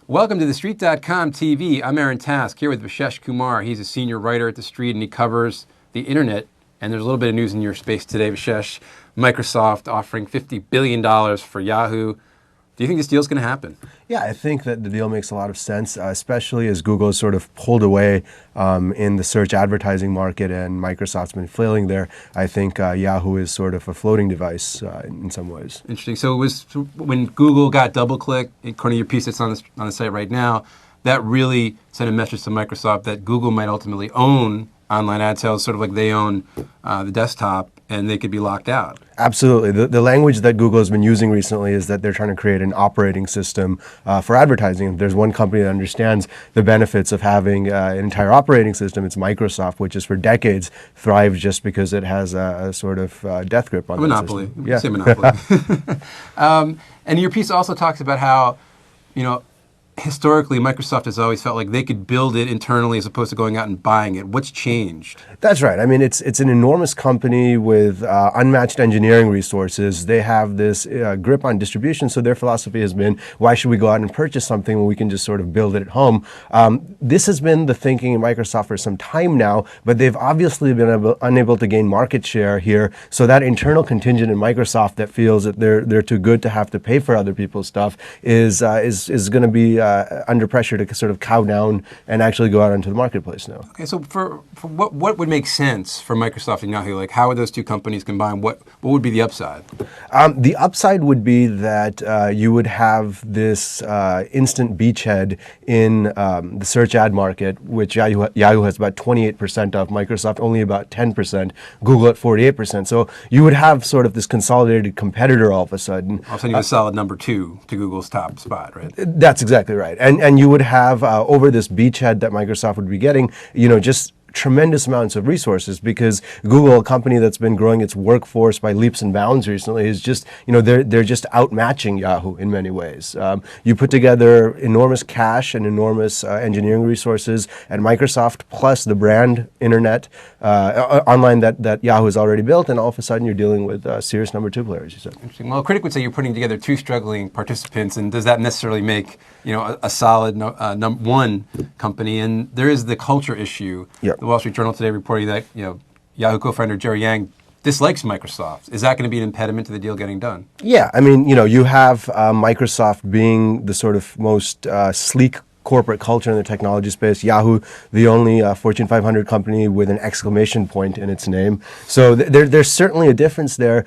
Welcome to TheStreet.com TV. I'm Aaron Task here with Vishesh Kumar. He's a senior writer at The Street and he covers the internet. And there's a little bit of news in your space today, Vishesh. Microsoft offering $50 billion for Yahoo. Do you think this deal's going to happen? Yeah, I think that the deal makes a lot of sense, especially as Google has sort of pulled away in the search advertising market and Microsoft's been flailing there. I think Yahoo is sort of a floating device in some ways. Interesting. So it was when Google got DoubleClick, according to your piece that's on the site right now, that really sent a message to Microsoft that Google might ultimately own online ad sales, sort of like they own the desktop, and they could be locked out. Absolutely. The language that Google has been using recently is that they're trying to create an operating system for advertising. If there's one company that understands the benefits of having an entire operating system, it's Microsoft, which has for decades thrived just because it has a sort of death grip on monopoly. System. Yeah. Say monopoly. And your piece also talks about how, historically, Microsoft has always felt like they could build it internally as opposed to going out and buying it. What's changed? That's right. I mean, it's an enormous company with unmatched engineering resources. They have this grip on distribution, so their philosophy has been, why should we go out and purchase something when we can just sort of build it at home? This has been the thinking in Microsoft for some time now, but they've obviously been unable to gain market share here. So that internal contingent in Microsoft that feels that they're too good to have to pay for other people's stuff is going to be under pressure to sort of cow down and actually go out into the marketplace now. Okay, so for what would make sense for Microsoft and Yahoo? Like, how would those two companies combine? What would be the upside? The upside would be that you would have this instant beachhead in the search ad market, which Yahoo has about 28% of, Microsoft only about 10%, Google at 48%. So you would have sort of this consolidated competitor all of a sudden. All of a sudden, you have a solid number 2 to Google's top spot, right? That's exactly right. And you would have over this beachhead that Microsoft would be getting, just tremendous amounts of resources, because Google, a company that's been growing its workforce by leaps and bounds recently, is just, they're just outmatching Yahoo in many ways. You put together enormous cash and enormous engineering resources at Microsoft, plus the brand internet online that Yahoo has already built, and all of a sudden you're dealing with serious number 2 players, you said. Interesting. Well, a critic would say you're putting together 2 struggling participants, and does that necessarily make a solid one company? And there is the culture issue. Yep. The Wall Street Journal today reporting that Yahoo co-founder Jerry Yang dislikes Microsoft. Is that going to be an impediment to the deal getting done? Yeah, I mean, you have Microsoft being the sort of most sleek corporate culture in the technology space. Yahoo, the only Fortune 500 company with an exclamation point in its name. So there's certainly a difference there.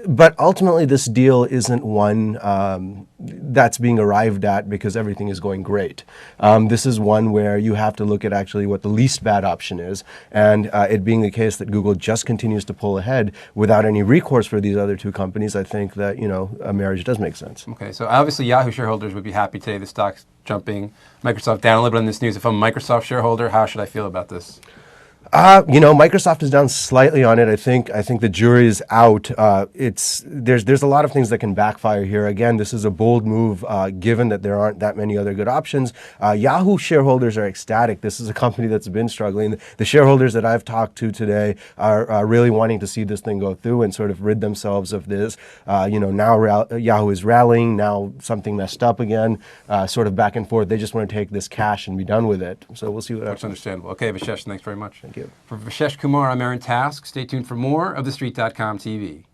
But ultimately, this deal isn't one that's being arrived at because everything is going great. This is one where you have to look at actually what the least bad option is, and it being the case that Google just continues to pull ahead without any recourse for these other 2 companies, I think that, a marriage does make sense. Okay, so obviously Yahoo shareholders would be happy today. The stock's jumping. Microsoft down a little bit on this news. If I'm a Microsoft shareholder, how should I feel about this? Microsoft is down slightly on it. I think the jury's out. There's a lot of things that can backfire here. Again, this is a bold move, given that there aren't that many other good options. Yahoo shareholders are ecstatic. This is a company that's been struggling. The shareholders that I've talked to today are really wanting to see this thing go through and sort of rid themselves of this. Now Yahoo is rallying. Now something messed up again. Sort of back and forth. They just want to take this cash and be done with it. So we'll see what happens. That's understandable. Okay, Vishesh, thanks very much. Thank you. For Vishesh Kumar, I'm Aaron Task. Stay tuned for more of TheStreet.com TV.